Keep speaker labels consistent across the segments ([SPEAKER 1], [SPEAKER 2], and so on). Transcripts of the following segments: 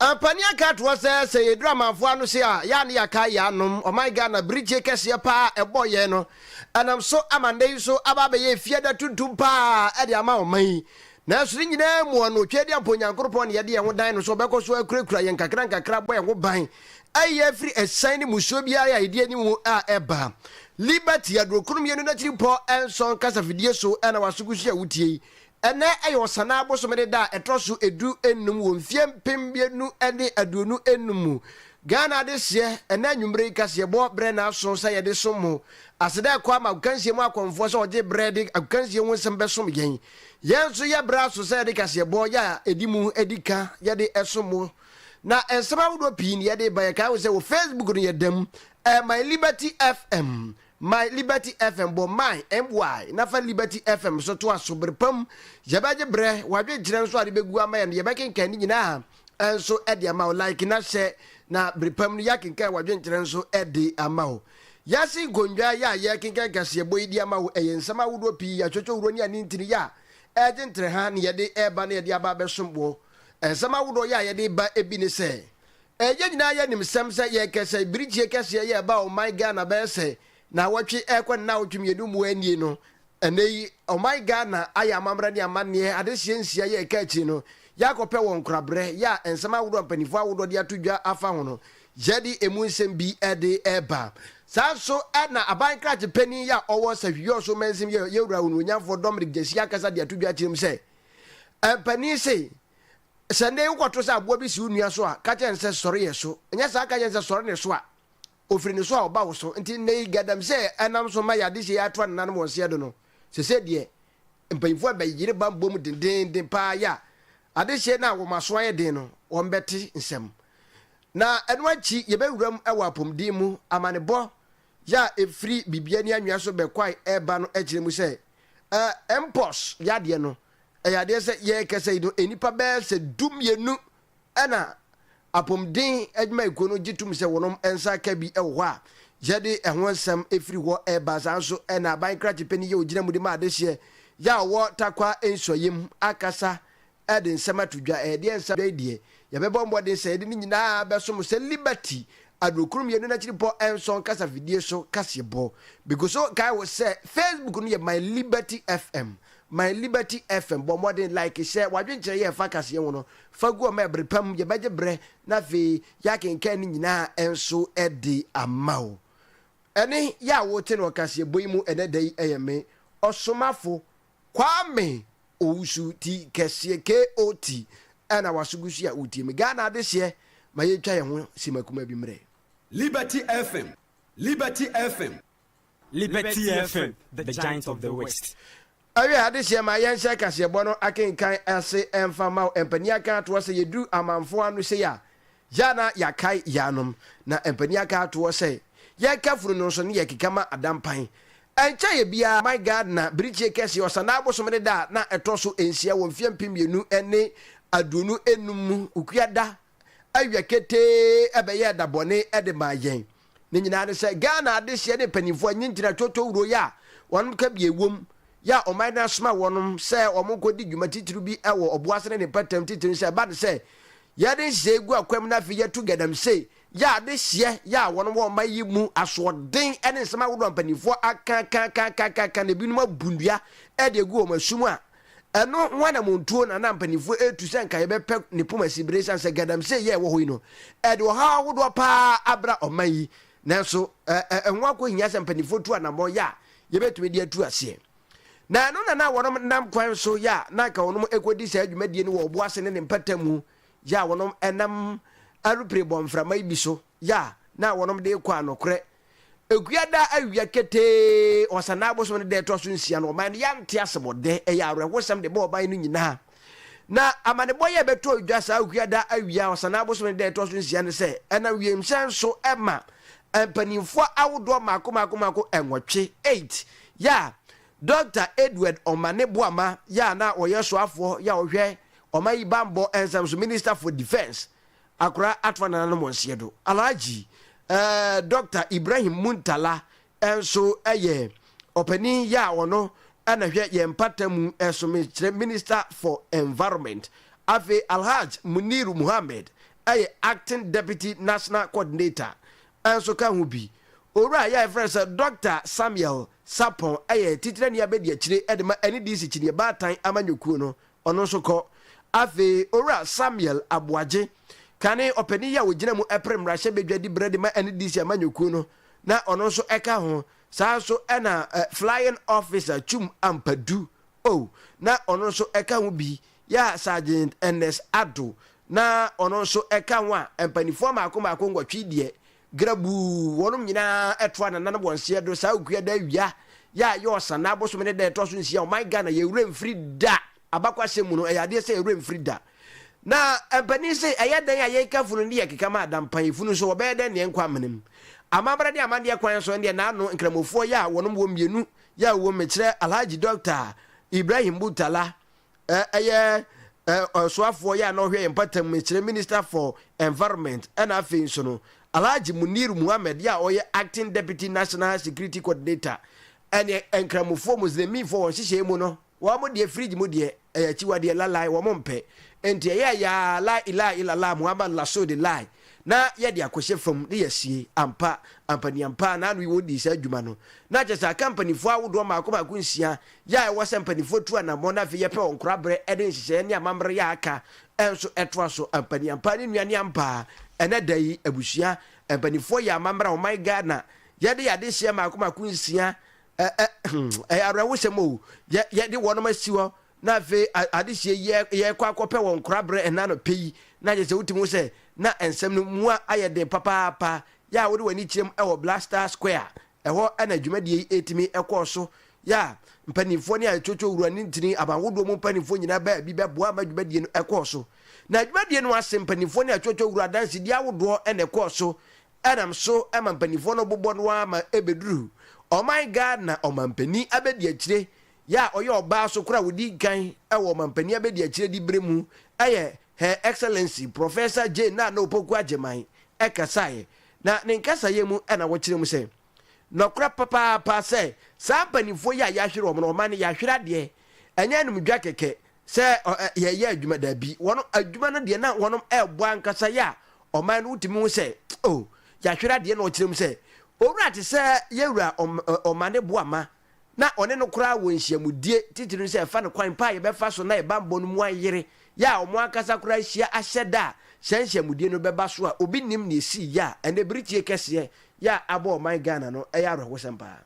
[SPEAKER 1] Pania cat was say drama for no say yani akaya num oh my god na bridge kese pa e boy no and I'm so amande so ababe ye fiada tuntum pa e de ama o man na so nyina mu no twedi aponyankropon ye de ho dan no so beko so akurakura ye nkakra boy ho ban aye free assign muso bia ya ide ni mu a eba liberty adrokunum ye no na chiri po enson kasa fidie so na wasugusu a wutie ene ayo sana abosomede da etroso edu enum wo mfiem pembienu ene aduonu enum Ghana de se ene anwumre kase bo bre na so sa ye de somo aseda kwa ma kansie mu akonfo so oje bread kansie won sembe som yen yenso ye bra so sa de kase bo ya edimu edika ye de esomo na ensema wodo pi ne ye de ba ye ka wo se wo Facebook no ye dem my liberty fm My Liberty FM bo my MY na fa Liberty FM so to asobrepam jebaje bre wadwe giran so ade begu ama ye ye bekenkan ni nyina enso ede ama like na she na brepam ni yakenkan wadwe giran so ede ama yasi gonwa ya ye kenkan kase boy di ama eyensama wodo pi ya chocho wuro ni ani ntiri ya ejentre ha ne ye de eba na ye de aba besombo ensama wodo ya ye de ba ebi ne se eje nyina ye nim semse ye kese bridge kese ye ba o my God na be se na watwe ekwa na otwumiedu mu anie no enei oh my God na aya mamra ni amane ade hyensia ye kachi no yakope won krabre ya ensema wodo mpanifo awodo de atodwa afa ho no jadi emu nsem bi ede eba sanso na aban krache pani ya owo sahwio so mensim ye yewura wonu nyafo domrik jesi akasa de atodwa chirim se pani se sande ukoto sa abo bi si unua so a ka chen sore ye so nya sa ka chen sore ne so a ofiri ne so a oba wo so nti nei gadam se enam so ma yade se ya to nanom wo se do no se de mpanyifo abayire bambom denden pa ya ade se na wo maso aye den no wo mbeti nsem na eno achi ye bewuram ewa pomdi mu amanebo ya efri bibia ni anwa so bekwai eba no akire mu se empos yade no yade se ye kese do enipa be se dum yenu ana apomden adwuma ikono gitum se wonom ensa ka bi ewo a jede ehonsam efiri ho ebazanso na bankrate pani ye ogina mu de ma adehye ya wo takwa ensoyem akasa ede nsema tudwa ede ensa de ye bebo mbode se ede ni nyina besom se liberty adrokurum ye no na chiripo enson kasa vidie so kasebo because so kai wo se Facebook no ye my liberty fm My Liberty FM bo modern like share wadwenche ye fa kase ye wono fagu o mebre pam ye baje bre na fe ya kenkan ni nyina enso edi amao ene ya wote no kase boyimu ene dai eyeme osomafo kwame owusu ti kase K.O.T ana wasugusu ya uti me Ghana de hye ma ye twa ye ho simakuma bi mre
[SPEAKER 2] Liberty FM Liberty FM
[SPEAKER 3] Liberty FM the giant of the west.
[SPEAKER 1] Awe ade hye ma yense kase bono akenkan ase emfama empania kan to se yedu amanfo anu se ya jana yakai yanom na empania kan to se ye kafuru no so ne ye kikama adampan encha ye bia my God na bridge kese osana abosomede da na etoso ensia wo mfie mpemienu ene adunu enum ukuada awia kete ebeye da bone ede ma yen ne nyina ne se Ghana ade hye ne panifo anyintina toto wuro ya won ka bie wom ya omaina sma wonum se omukodi dwuma titiru bi ewo oboasene ne patam titiru se ba de se ya de hye gu akwam na fi yetu gadam se ya de hye ya wonum wo mayi mu asoden ene sma wodo mpanifo aka ne binum abundua e de gu o masum a eno wana montuo na mpanifo etu se nka ye bepe ne poma sibresan se gadam se ye wo hoi no e de ha wodo pa abra omayi nanso enwa ko hinya se mpanifo tu anamo ya ye betumi de atu ase na no na wonom nam kwan so ya na ka wonom ekodi sa adwumadie ne wo boase ne mpatamu ya wonom enam arupre bomframa ibi so ya na wonom de kwa anokre ekuada awia kete osana aboso ne de to so nsia no man ya nte asebode e ya arehosam de bo ban no nyina na amane boye beto odwa sa ekuada awia osana aboso ne de to so nsia ne se ena wiem sanso ema empanimfo awodo mako enwotwe 8 ya Dr. Edward Omane Boama ya na oyeso afo ya ohwe omayi bambo ensam Minister for Defense akura atwana na monsiedo Alhaji Dr. Ibrahim Muntala enso eye openi ya wono anahwe ye mpatamu enso Minister for Environment afi Alhaji Muniru Muhammad acting deputy national coordinator enso ka hu bi owura ya friend Dr. Samuel Sapon titire ne abedi akire edema NDC chine batan amanyokuo no ono so ko afi owura Samuel Aboaje kane opani ya wogina mu eprem rahye bedwadi brede ma NDC amanyokuo no na ono so eka ho saa so na flying officer Chum Ampadu na ono so eka hu bi ya Sergeant NS Ado na ono so eka ho a empanifo ma ngwatwidie grabu wonum nyina etwa na nana bonse do saa okua da wia ya yosa na abosom ne da eto so nsia o my Ghana ye wura frida abakwashe mu no eyade se wura frida na empani se eyadan ya ye kafunu ne yakeka ma adampan funu so obede ne nkwa menem amabra de amande kwan so ne na no nkramofo ya wonum wo mienu ya wo mekire Alhaji Dr. Ibrahim Butala soafo ya no hwe empatam mekire Minister for Environment and afin so no Alhaji Munir Muhammad ya oye acting deputy national security coordinator ene enkramofo muslimi for hihye mu no wo mo de fridge mu de chiwade lalai wo mo mpe enti ya la ilaha illallah Muhammad rasul lai na ye de akohye fam de yasie ampani na no wodi sa adwuma no na chesa company fo awodo ma akoma nsia ya wo sempani fo tu anamo na fe ye pe onkorabre ede nhihye ne amamre ya aka enso etwa so ampani ne nuane ampa ene dai abusia ampani fo ya amamre o my Ghana ye de yade hye ma akoma nsia arawo semo ye de wono masiwo na fe adehye ye kwa kope wonkorabre enano pei na je se utimu se na ensem no mua ayede papa ya wode wani chirem ewo Blaster Square eho ana dwumadie etimi ekoso ya mpanifo ne achocho wura ni ntini abanwodo mu mpanifo nyina ba bi beboa ma dwumadie no ekoso na dwumadie no ase mpanifo ne achocho wura dansi dia wodo ene ekoso enam so ema mpanifo no bobo no ama ebeduru oh my God na omampani abedi akire ya oye oba so kura wodi gan ewo omampani abedi akire di bremu Her Excellency Professor J na no poku ajeman ekasaye na ne nkasaye mu na wo kire mu se nokra papa se sa panifo ya hwere o no mane ya hwere de enya num dwa keke se ye adwuma da bi wono adwuma no de na wono ebo ankasa ya o man utimi mu se ya hwere de na o kire mu se owura te se yewura o mane boama na one no kra wo nhyiamudie titiri se fa no kwan pa ye be fa so na e bambo no mu ayere ya omo akasa kura hia ahyeda hyanhyamudie no beba so a obi nim na esi ya ene britie kese ya abo my Ghana no eyaro wosempa.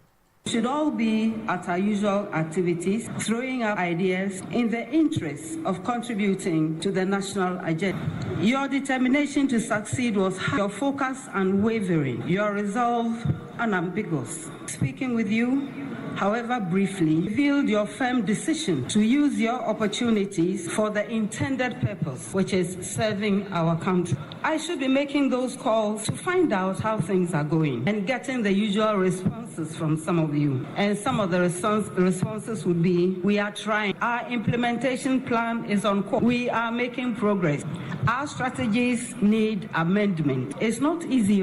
[SPEAKER 4] Should all be at our usual activities, throwing up ideas in the interest of contributing to the national agenda. Your determination to succeed was high, your focus unwavering, your resolve unambiguous. Speaking with you, however briefly, revealed your firm decision to use your opportunities for the intended purpose, which is serving our country. I should be making those calls to find out how things are going and getting the usual responses from some of you. And some of the responses would be, we are trying. Our implementation plan is on course. We are making progress. Our strategies need amendment. It's not easy.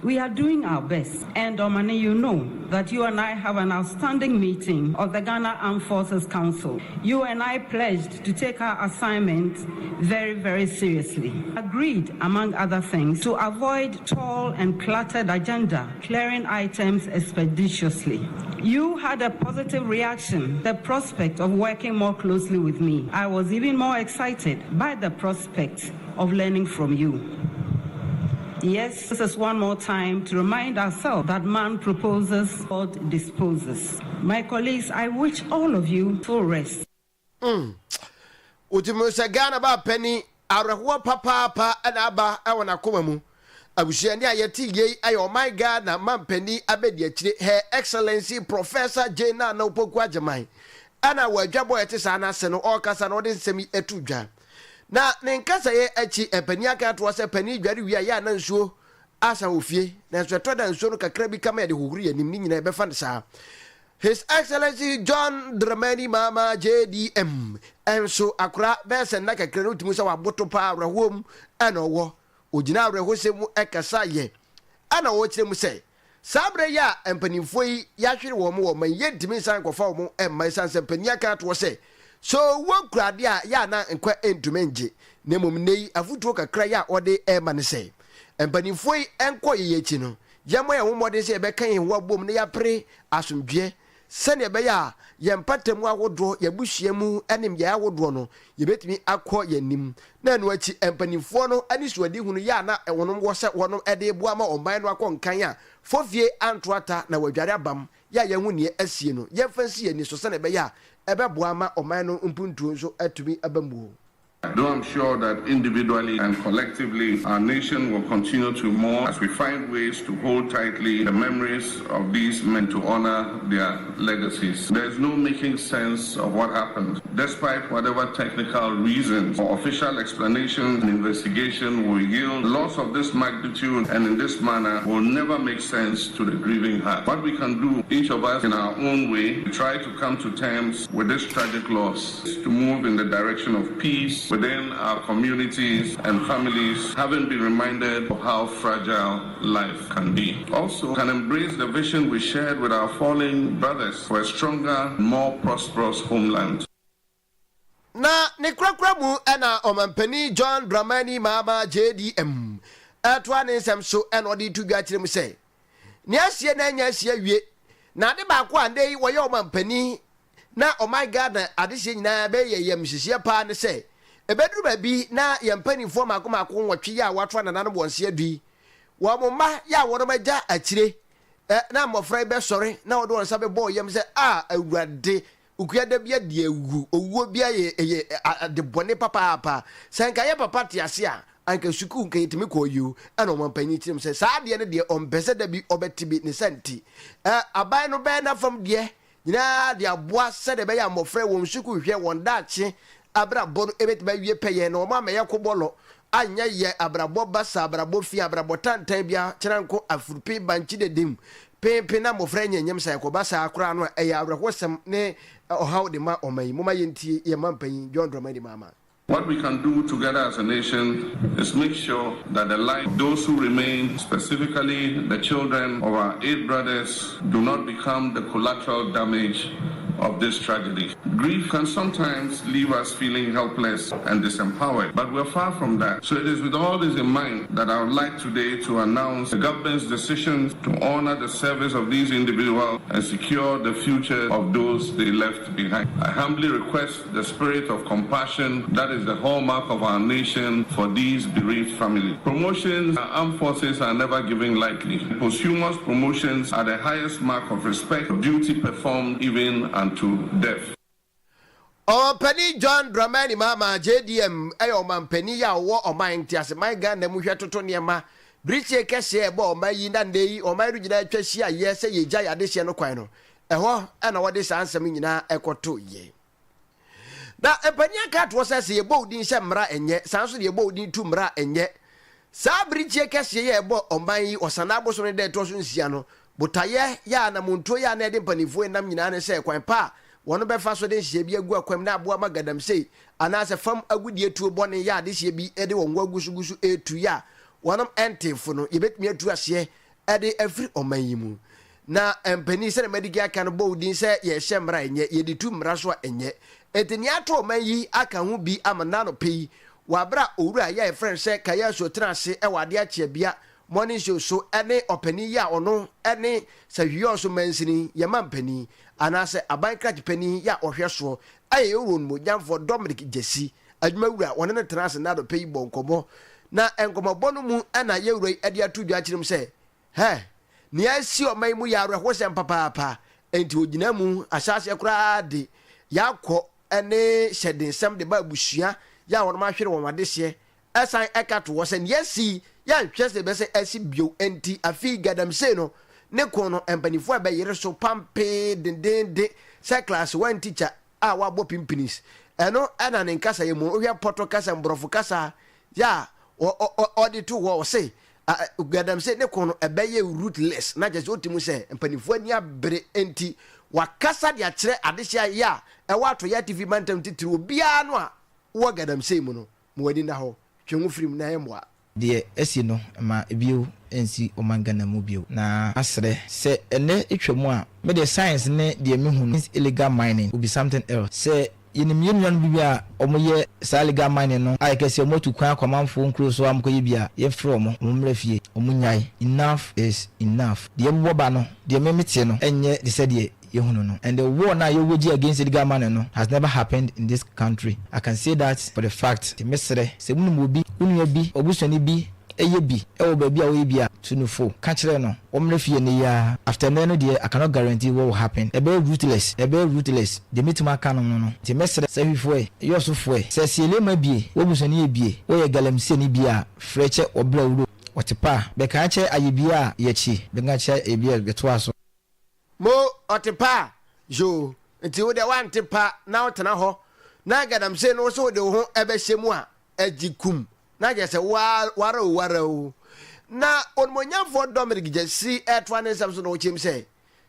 [SPEAKER 4] We are doing our best. And Omani, you know that you and I have an outstanding meeting of the Ghana Armed Forces Council. You and I pledged to take our assignment very, very seriously. Agreed, among other things, to avoid tall and cluttered agenda, clearing items expeditiously. You had a positive reaction, the prospect of working more closely with me. I was even more excited by the prospect of learning from you. Yes, this is one more time to remind ourselves that man proposes, God disposes. My colleagues, I wish all of you full rest.
[SPEAKER 1] Utimusa Ghana ba penny, arahuwa papa and aba awana kumamu. Abushani ayeti ye ayo my God na man penny abedi Her Excellency Professor Jena no pokwa jamai. Ana wajabo etisana seno okasa no den semi etudwa. Na nenkasa ye echi epani aka to se pani dware wi ya na nsuo asa ofie na nso to da nsuo no kakra bi kama de hohuru ya nim nyina be fa nsa. His Excellency John Dramani Mama JDM enso akura be se na kakra no timu se waboto pa awrehom ana owo ogina awrehosem ekasa ye ana wo kire mu se sabre ya empanimfo yi ya hwere wo mo man ye ntimi san kofa wo emma san se pani aka to se so wo krade a ya na nkwa entumenje na mom nei afutuo kakra ya ode e ma ne sei empanifo yi enko yeyechi no yemo ya womode se be kan ho abom ne ya pre asomdwe sene be ya yempatam awodo yabusuamu enim ya awodo no yebetimi akọ yanim na no achi empanifo no ani suadi hunu ya na wonom wo se wonom ede boa ma omban no akọ nkan a fofie antoata na wadware abam ya yehu ne asie no yemfansi yani so sene be ya ebe boa ma omban no mpuntuo so atumi abamuo.
[SPEAKER 5] Though I'm sure that individually and collectively, our nation will continue to mourn as we find ways to hold tightly the memories of these men to honor their legacies. There's no making sense of what happened. Despite whatever technical reasons or official explanations and investigation will yield, loss of this magnitude and in this manner will never make sense to the grieving heart. What we can do, each of us in our own way, to try to come to terms with this tragic loss, is to move in the direction of peace within our communities and families, having been reminded of how fragile life can be. Also, can embrace the vision we shared with our fallen brothers for a stronger, more prosperous homeland.
[SPEAKER 1] Na ne krakramu ena omampani John Dramani Mama JDM atwa ne nsem so ena odi tu dwa kire mu se ne asie na anya asie wie na de ba kwa ndei wo ye omampani na oh my God na adehye nyina be ye yem hihye pa ne se ebedru ba bi na yempanifo makomako nwotwe ya watwa na nanu bonse adui wo momma ya wo magya akire na mofra be sore na wo do wonsa be bo yem se awurade ukuyada bia de awu owuo bia ye de bone papa senka ye papa te ase a anka suku nka yetimi ko yu ana omampanyi kirim se saa de ne de ompese da bi obetibi ne santi aban no be na fam de nyina de aboa se de be ya mofra wo suku hwe won daache abrabo no ebetiba wie peye no ma ya kobolo anya ye abrabo basa abrabo fi abrabo tantan bia kiranko afurupi banchi de dim pepe na mofra nyanyem sa ko basa akura no eya abrahosem ne ohaw de ma omayi moma yenti ye mampanyi John Dramani Mama.
[SPEAKER 5] What we can do together as a nation is make sure that the life of those who remain, specifically the children of our 8 brothers, do not become the collateral damage of this tragedy. Grief can sometimes leave us feeling helpless and disempowered, but we're far from that. So it is with all this in mind that I would like today to announce the government's decision to honor the service of these individuals and secure the future of those they left behind. I humbly request the spirit of compassion that is the hallmark of our nation for these bereaved families. Promotions and armed forces are never given lightly. Posthumous promotions are the highest mark of respect, duty performed even unto death.
[SPEAKER 1] Penny John Dramani Mama JDM ayo mampeni ya wo oman tiase my Ghana mu hwe toto niema briche kese ebo omayi na ndei omayi rugina twahia ye se ye gya yade hye no kwan no eho na wode sansam nyina ekoto ye da epania kat wo se ye bo odin hye mra enye sanso ye bo odin tu mra enye sa briche kese ye ebo omayi osana aboso ne de to so nsia no botaye ya na monto ya na de panifo enam nyina ne se kwan pa wono be fa so de hye bi agu akwam na aboa magadam sei anase fam agudie tuo bone ya de hye bi ede wonwa gusugusu etu ya wonom entifo no yebetumi atu ase ede afri oman mu na empani se na medigi aka no bowdin se ye hye mra enye ye de tu mra so enye etini ato oman yi aka hu bi amana no pei wabra owura ya e friend se kaya so trase e wade a chia bia morning show so ene opani ya ono ene se hwio so mansini ye mampani anase abankrat pani ya ohwe so aye ewon mo jamfo Dominic Jesi adwumawura wona ne trase na do pei bonkomo na enkomo no mu ana ye wura ade atu dwa kirim se he ni asi o mai mu ya arehwo sem papa enti ogina mu asase kura de yakọ ene hyedin sem de ba busua ya wona ma hwere won adehye esan ekato wo se yesi ya hwese be se asi bio enti afi gadam se no ne kono empanifo aba yere so pampe dendende se class 1 teacher a wa bo pimpinis eno ana ne nkasa ye mu ohia poto kasa mbrofo kasa ya odi to wo se gadam se ne kono aba ye rootless na je otimu se empanifo ani abere enti wakasa de akire adehia ya e wato ya TV bantam titiri obia no a wo gadam se mu no mu wadi na ho twengu firim na yemwa de
[SPEAKER 6] esi no ma ebio ensi omangana mu bio na asre se ene etwamu a me the science ne de mehu illegal mining will be something else se yenim yenwan bibia omoye saliga mine no ayekese omotu kwan kwamanfo nkro so amkoye bia ye from omumra fie omunyai enough is enough de mboba no de memete no enye de sede yehunu no and the war na you woji against the government no has never happened in this country. I can say that for the fact the mesre se munum obi unu bi obusani bi eye bi e wo ba bi a wo bi a tunufo ka kire no omre fie ne ya after no dey I cannot guarantee what will happen. E be ruthless the meeting aka no the mesre se hwifo e yosofo e se siele ma bi obusani e bi wo ye galamse ni bi a freche obra wuro otepa be ka che ayebia ye chi be nga che ebia beto aso
[SPEAKER 1] mo otepa jo nti wo de wan tepa na otena ho na gadam se no so de ho ebe hyemu a agikum na je se wara na onmonyafo dominic jesi etwa ne samso no chim se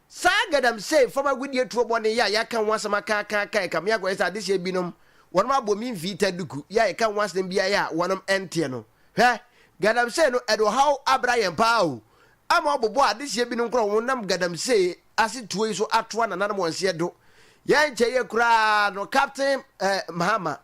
[SPEAKER 1] sa gadam se fama gudie tuo bone ya kan wasama ka kam ya go esa de se binom wonma abomi mfita duku ya kan wasem bia ya wonom ente no hwe gadam se no edo how abraham pao ama obobo ade se binom kro wonam gadam se ase tuo so atoa na nanam wonse do ya nche ye kura no captain mahama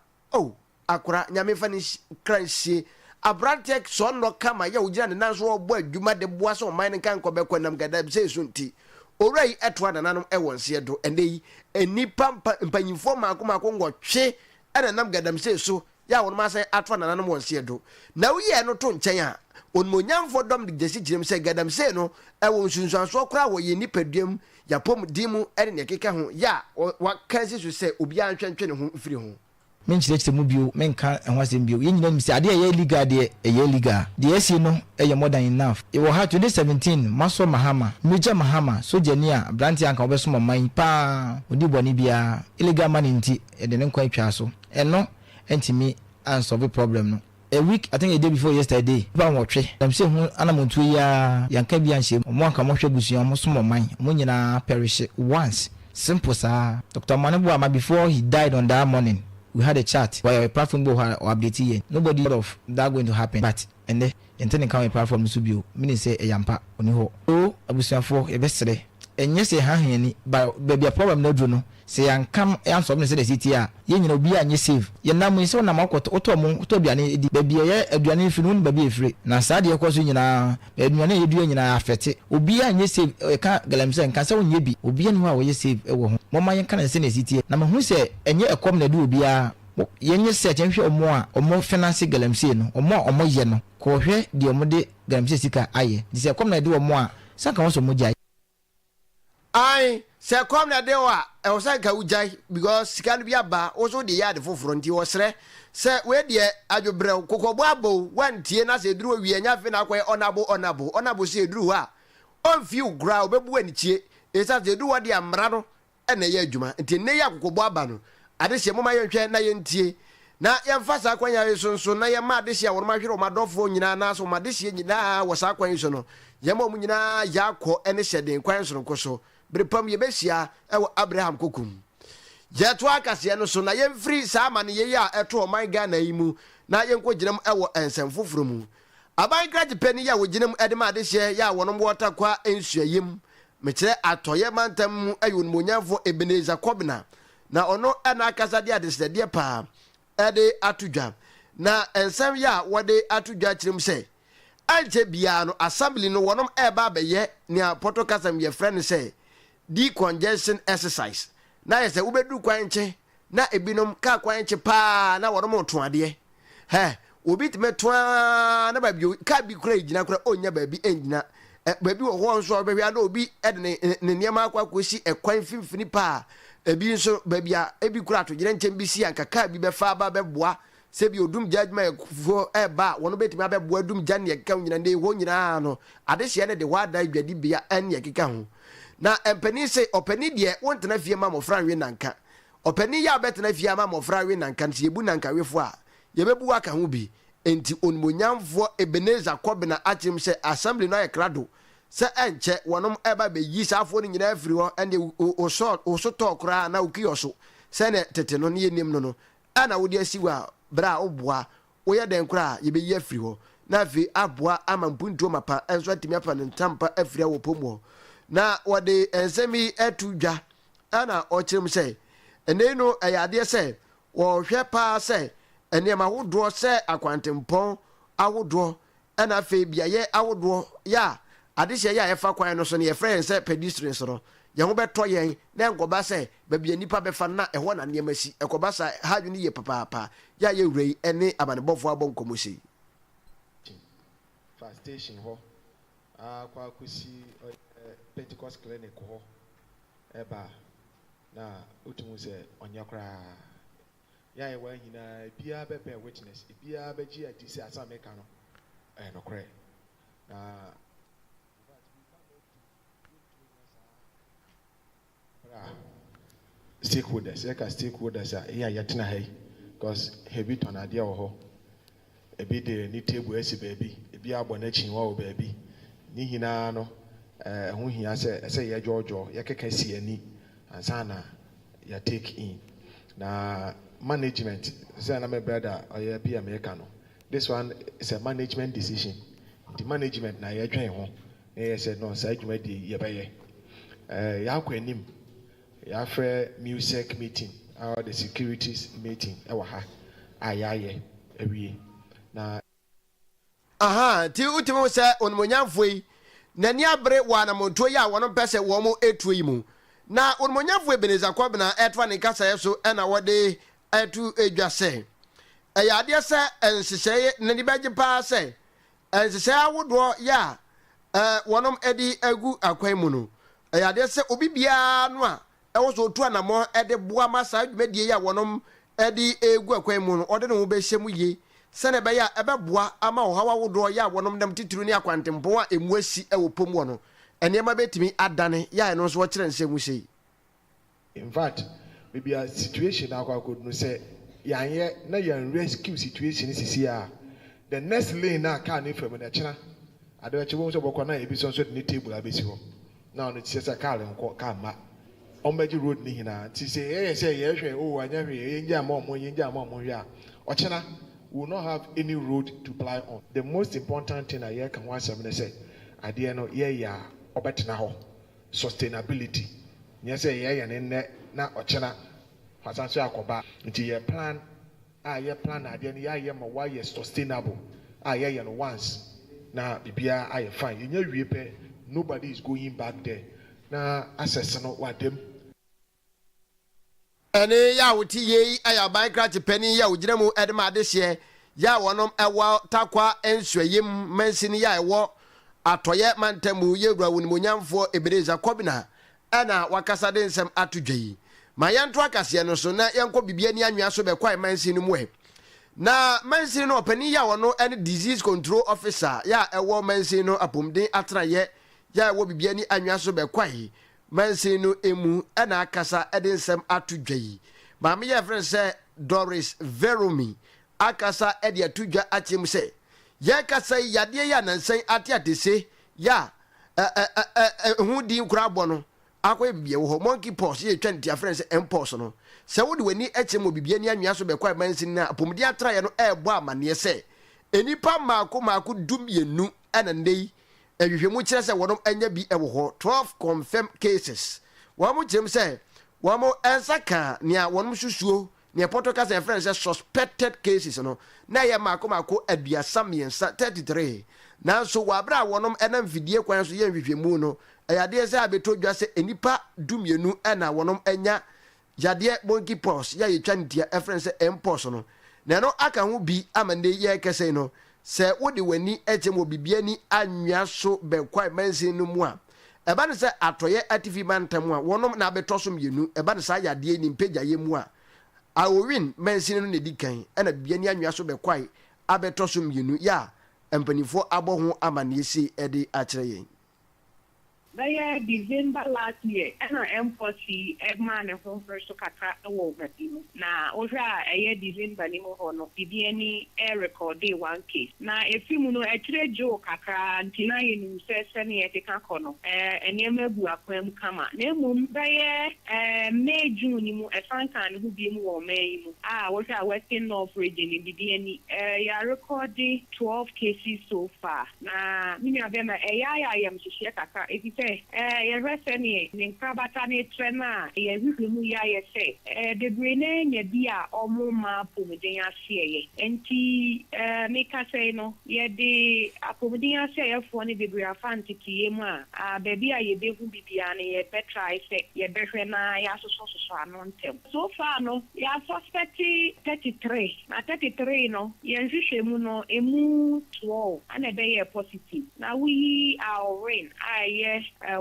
[SPEAKER 1] akura nyame fani kransie abrantek so no kama ya ugina ne nanso obo adwuma de boa so man kan ko bekọ nam gadam se sunti orai etoa na nanam wonse do ende enipa mpanyimfo maako ngotwe ena nam gadam se so ya won ma sai atoa na nanam wonse do na uye no to nchen a onmonyamfo dom de jesi girem se gadam se no won sunsuanso kora wo ye nipaduam ya pom dimu ene ne keka ho ya wa kansi so se obi antwentwe ne ho firi ho
[SPEAKER 6] men chire mu bio men ka enwasem bio ye nyina mi se ade ye legal de ye legal de esi no ye more than enough e wo ha 2017 maso mahama meja mahama sojania branti anka obeso man pa odi boni bia illegal money nti e de ne nkwa atwa so eno entimi unsolve problem no a week I think a day before yesterday ba wotwe dem se hu anamontu ya yanka bia nhye mo anka mo hwe busuan mo so man mo nyina perish once simple sa Dr. Manebu ama before he died on that morning we had a chat where a platform go or update here nobody thought of that going to happen but and then intending come a platform so bio meaning say e yampa oni ho o abusuafo e besere enye se ha hani ba be problem no dro no se yankam yanso me se the city a ye nyina obi anye save ye nam se na makoto oto aduane edi ba bia ye aduane firi no ba bia firi na saade ye kwaso nyina aduane ye duane nyina afete obi anye save e ka galamse nka se wonye bi obi anu a wo ye save e wo ho moma ye kana se na city na mahu se enye ekom na de obi a yenye se chenhwe omo a omo finance galamse no omo ye no ko hwe de omo de galamse sika aye di se ekom na de omo a saka won so mo jai
[SPEAKER 1] ai se kom na dewa e o san ka ujai because sika no bia ba o so de yard foforo nti o sere se we de adwobre kokobo abo wantie na se duru wi anya fe na akoy onabo se duru ha on fiu gra obebu anichie e sa se duru wade amra no e na ye adwuma nti ne ya kokobo aba no ade se moma ye hwe na ye ntie na ye mfa sa kwanya ye sonso na ye ma ade se awon ma hwere o madofo nyina na so ma ade se nyina wo sa kwanya so no ye ma mu nyina ya akọ ene hyeden kwan so nko so brepam ye besia ewo Abraham kokum jeto akase no so na ye mfiri sa ma ne ye ya eto o man Ghana yimu na ye nko ginam ewo ensem foforo mu aban graje pani ya wo ginam edema ade hye ya wonom wota kwa ensuayem mekire atoye mantam mu ayun monyafo Ebeneza Kobna na ono ana akasa de ade sede pa ede atudwa na ensem ya wode atudwa kirem se anje bia no assembly no wonom eba beye ne apoto kasam ye friend say decongestion exercise na yese ubedu kwanche na ebinom ka kwanche pa na wonom to ade obi tme to na ba bi ka bi kura gina kura onya ba bi engina ba bi wo ho nso ba bi na obi ede ne niam akwa kosi ekwan fimfini pa ebi nso ba bi a ebi kura to gina nchen bi si anka ka bi be fa ba be boa se bi odum judgment fo eba wono betimi abeboa dum jane ye ka nyina ne ho nyina no ade hye ne de wada adwadi bia en ye keka ho na empani se opani de wontena fie ma mofra nwe nanka opani ya betena fie ma mofra nwe nanka nti ebu nanka wefo a ye bebu aka ho bi enti onmonyamfo Ebeneza Kobna achim se assembly no ye krado se enche wonom eba be yi safo ni nyina afiri ho ende o so tokra na ukiyoso se ne tete no ne yenim no ana wodi asiwa bra oboa woyɛ den kura ye be yi afiri ho na afi aboa ama mpuntuo mapa enso atimi apa ne ntampa afiri wo pomo na wode ensemi etudwa ana ochirem sɛ ɛnɛ no ɛyɛ adeɛ sɛ wɔhwɛ paa sɛ nneɛma ahodoɔ sɛ akwantempɔn ahodoɔ ɛna afei biayɛ ahodoɔ yɛ adehyɛ yɛ a yɛfa kwan no so no yɛfrɛ yɛn sɛ pedestrians no yɛn ho bɛtɔ yɛn na nkɔba sɛ baabi a nipa bɛfa na ɛhɔ na nneɛma si ɛkɔba sa ha dwene yɛ papaapa yɛ a yɛwura yi ɛne abanebɔfoɔ abɔ nkɔmmɔ sei
[SPEAKER 7] fa station hɔ akɔ akɔsi Pentecost clinic hɔ ɛba na wotum sɛ ɔnyɛ koraa yɛayɛ wa nyinaa biara bɛbɛn witness biara bɛgye adi sɛ asa meka no ɛyɛ nokorɛ na stakeholders yɛka stakeholders a ɛyɛ a yɛtena ha yi because hebi tɔn adeɛ wɔ hɔ ebi de ne table asi baabi ebi abɔ n'akyi wɔ baabi ne nyinaa no ɛho hia sɛ ɛsɛ yɛdwɔdwɔ yɛkeka si ani ansa na yɛ take in na management sɛ na my brother ɔyɛ bi America no this one is a management decision the management na yɛdwɛn ho na yɛ sɛ no saa adwuma di yɛbɛyɛ yɛakɔ anim yɛafrɛ music meeting or the securities meeting ɛwɔ ha a yɛayɛ awie na
[SPEAKER 1] ti utimi sɛ onmonyamfo yi n'ani abere wɔ anamontuo yi a wɔn mpɛ sɛ wɔn etuo yi mu na onmonyamfo Ebeneza Kwabena ɛtoa ne kasaeɛ so ɛna wɔde ɛtu edwa sɛ ɛyɛ adeɛ sɛ nhyehyɛeɛ n'ani bɛgye paa sɛ nhyehyɛeɛ ahodoɔ yɛ a wɔn ɛde agu akwan mu no ɛyɛ adeɛ sɛ obi biara no a ɛwɔ so otu anamɔ ɛde boa ma saa dwumadie yi a wɔn ɛde egu akwan mu no ɔde ne ho bɛhyɛ mu yie sɛnɛ bɛyɛ a ɛbɛboa ama ɔhaw ahodoɔ yɛ a wɔn nam titiri ne akwantempɔn a emu asi ɛwɔ pom wɔ no nneɛma bɛtumi adane yɛ a ɛno nso wɔkyerɛ nsɛm mu sei.
[SPEAKER 7] In fact maybe a situation akɔ no sɛ yɛanyɛ na yɛn rescue situation sisi a the next lane na car ne fam na kyena adeɛ kyɛ wɔn sɛ bɔkɔ na ebi so de ne table abɛsi hɔ na ɔno kyerɛ sɛ car nkɔ car ma ɔmbɛgye road ne nyinaa ti sɛ yɛyɛ sɛ yɛhwɛ o anya hwɛ yɛngye ama ɔmo hwɛ a ɔkyena we will not have any road to ply on. The most important thing I hear can one seven say idea no yeah obetena ho sustainability. Yes say yeah na ochena fasanso akoba nti ye plan idea no yeah ma why is sustainable yeah no once na bibia aye fine you wie pe nobody is going back there na access no wadem
[SPEAKER 1] ɛne ya woti yei aya bankrate pani ya wogyina mu ɛde ma adehye ya wɔnom ɛwɔ takwa ensuayem mansini ya ɛwɔ atɔyɛ mantamu yewura wonimonyamfo Ebeneza Kwabena ɛna wakasa de nsɛm atodwai ma yɛnto akase no so na yɛnkɔ bibia ni anwea so bɛkwae mansini mu na mansini no pani ya wɔno ɛne disease control officer ya ɛwɔ mansini no apomden atraye ya ɛwɔ bibia ni anwea so bɛkwae mansi no emu ɛna akasa ɛde nsɛm atodwai maame yɛ frɛ sɛ Doris Veromi akasa ɛde atodwa akyem sɛ yɛ kasa yadeɛ ya nansan ate atese ya hu din kura bɔ no akɔ bibia wɔ hɔ monkey pox yɛ twa ntia frɛ sɛ mpox no sɛ wode wani akyem wɔ bibia ni anwea so bɛkɔ mansi na apomde atraye no ɛbɔ amaneɛ sɛ enipa maako dumienu ɛna ndei ehwehwemu kyerɛ sɛ wɔnom anya bi ɛwɔ hɔ 12 confirmed cases wɔn kyerɛm sɛ wɔn ɛnsaka nea wɔnom susuo nea pɔtɔ sɛ friends sɛ suspected cases no na yɛ maako aduasa mmiɛnsa 33 nanso wɔabra wɔnom ɛnam fidie kwan so yɛ nhwehwemu no ɛyadeɛ sɛ abɛtɔ dwa sɛ enipa dumienu ɛna wɔnom anya yadeɛ monkey pox yɛ yɛtwa ntia friends sɛ mpox no na no aka ho bi ama ne yɛ kɛsɛ no sɛ wode wani ɛkyɛm wɔ bibia ni anwea so bɛkwae mansin no mu a ɛba ne sɛ atɔyɛ atifi mantam a wɔnom na abɛtɔ so mmienu ɛba ne saa yadeɛ ni mpagyaeɛ mu a awowin mansin no ne di kan ɛna bibia ni anwea so bɛkwae abɛtɔ so mmienu yɛ a mpanimfoɔ abɔ ho amanneɛ si ɛde akyerɛ yɛn.
[SPEAKER 8] December last year, and I am for see a man from first to Kaka over now. Over a December Nimono, any air record day one case. Now, if you know a trade joke, Kaka, and Tina in Sesame at the Kakono, and Yamabu Aquam Kama. Name by May June, a Frankan who be more May. What a Western North region in the DNA, recorded 12 cases so far. Now, many of them, I am to share Kaka. If you say say ye reseni ni krabata ni trena ye hwehwemu ya ye say de brene nya bia omo ma pomuden ase enti make say no ye de apomuden ase ye fo ni de bria fantiki mu a baby a ye behu bibia ne ye betrai say ye behwe na ya so ano ntem so far no ya suspect 33 na 33 no ye hwehwemu no emu 12 and be positive now we are in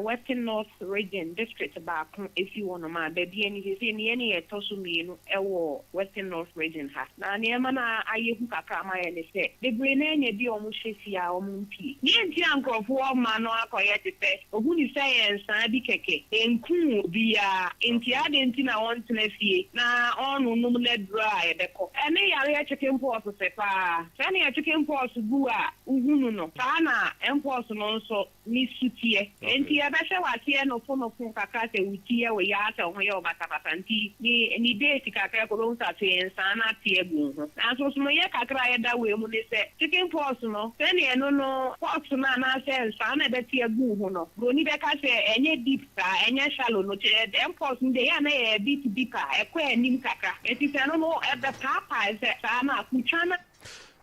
[SPEAKER 8] Western North Region District back if you want to my baby any tosumienu ewo Western North Region ha na niema na ayehu kakra ma ye ne se de brene nya bi omo hwefia omo mpi ni enti ankrofo ma no akoye tete oguni science na bi keke enku bia enti ade enti na want na fie na onu num na dry deko ene yare chicken pox sepa sani ya chicken pox bua uhunu no sana empos no nso ni sutie enti ya behwe watie no fo kakra se utie we ya ta ho ya obata nti ni date kakra ko lo sa te sana tie gu ho na so so ye kakra ya da we mu ne se chicken pox no sani eno no pox na se sana be tie gu ho no bro ni be ka se enye deep ka enye shallow no che empos nde ya na ye deep ka ekwa anim kakra enti se no e be papa se sana kuchana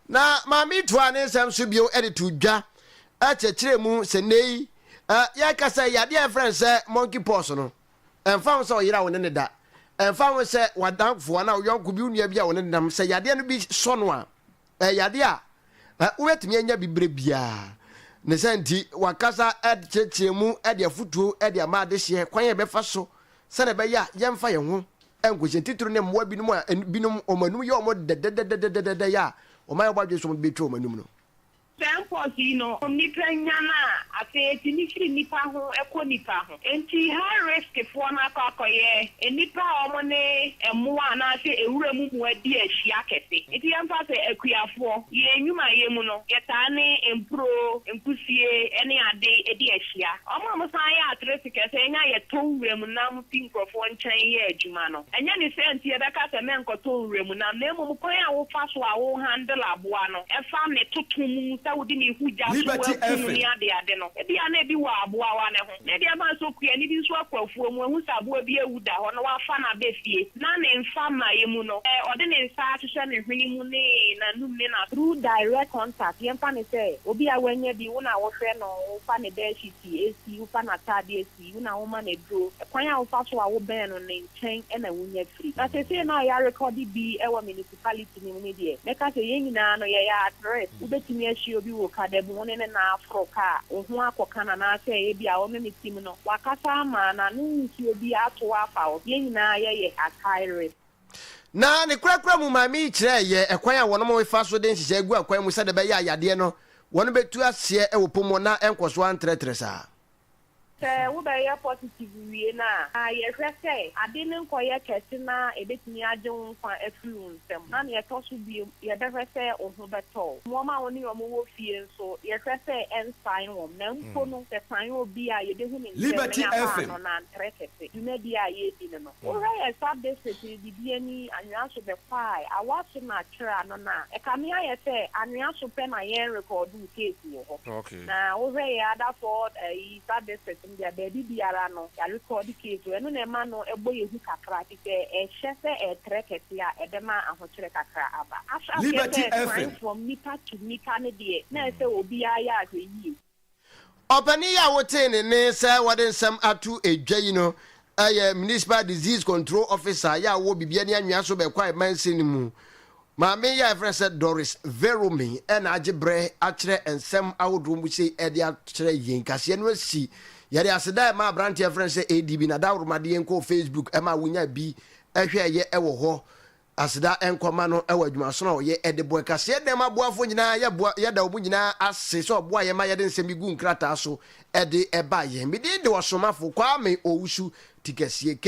[SPEAKER 1] na mami tuane sam so bio editu dwa a chechire mu se nei ya kasa yade a friend se monkey pox no enfam se oyira woni ne da enfam se wadanfo na oyonko bi unua bi a woni nam se yade no bi so no a yade a wetumi anya bibre bia ne senti wakasa chechire mu ede afutuo ede amade hye kwan ye befa so se ne be ya yemfa ye ho enkoje tituru ne mwa binum omanum ye omo de ya o ma yobadwe so betwe omanum no
[SPEAKER 8] Tempos, you know, Nipranyana, I say, initially Nipa ho, Eco Nipa ho. And she high risk for an akoye, and Nipa omone, and Moana say a room where dear Shiakete. It is a equia for, ye, you my yemuno, Yetane, and Pro, and Pussy, any a day, a dear Shia. Almost I athletic saying I had 2 room now think of 1 chain year, Jumano. And then he sent here that cat a man got 2 room now, Nemo Koya will pass our own handle a buano, and found it to Liberty FM. Ebi ana bi wa aboa wa ne ho. Ne dia ma so kua ni bi so akwafuo mu hu sabo bi ewuda ho no wa fa na befie. Na ne mfa ma yemu no. Ode ne nsa ahwehwe ne hwene mu ne na num ne na through direct contact. Ye mfa ne say obi a wanya bi wo na wo hwe no wo fa ne da shiti esi wo fa na tade esi wo na wo ma ne dro. Kwan a wo fa so a wo ben no ne nchen e na wonya free. Na say na ya record bi e wa municipality ni mu die. Meka say ye nyina no ye ya address. Wo betimi ahie obi wo kadebu woni ne na afroka ohu akokana na ase e bia o memitim no wakasa ma na nti obi ato afa o ye nyina ye akaire
[SPEAKER 1] na ne krakra mu mami kire ye ekwan a wono mo fa so den hihye gu akwan mu se de be ya yade no wono betu ase e wo pomo na enkoso antretre sa
[SPEAKER 8] wo be ya positive wie na ye hwese ade ne nkoye kese na ebetimi age wo fa afru nsem na ne toso bi ye be hwese ohu beto mo ma woni o mo wo fie nso ye hwese ensign wo na mpo no se sign obi a ye de hu ni
[SPEAKER 2] Liberty FM
[SPEAKER 8] no na trekete dune dia ye di no wo re sabde se di bi ani anwa so be fai awaso na kira no na e ka mi aye se anwa so pe na ye record case wo
[SPEAKER 2] okay
[SPEAKER 8] na wo re ya da for sabde se dia baby biara no ya record case eno na ma no ebo yehu kakra ti se e hwese e trekete a e de ma ahokyere kakra aba
[SPEAKER 2] Liberty FM
[SPEAKER 8] from Nipa to Nipa ne de na se obi aya ahweyi
[SPEAKER 1] opani ya wote ne se wode nsam atu edwa yi no municipal disease control officer ya wo bibia ne anwa so be kwa mansi ni mu ma me ya frese Doris Veromi e na agebre akere ensem awodro mu se e de akere yin kase no asi yare aseda ma branch frese ADB na da urumade enko Facebook e ma wonya bi ehwe ye e wo ho aseda enkoma no e wadwuma so na ye e de boy kase de ma boafo nyina ya da obu nyina ase so boa ye ma ye de nsem bi gu nkrata so e de e ba ye me de osomafo kwa me owusu tikasie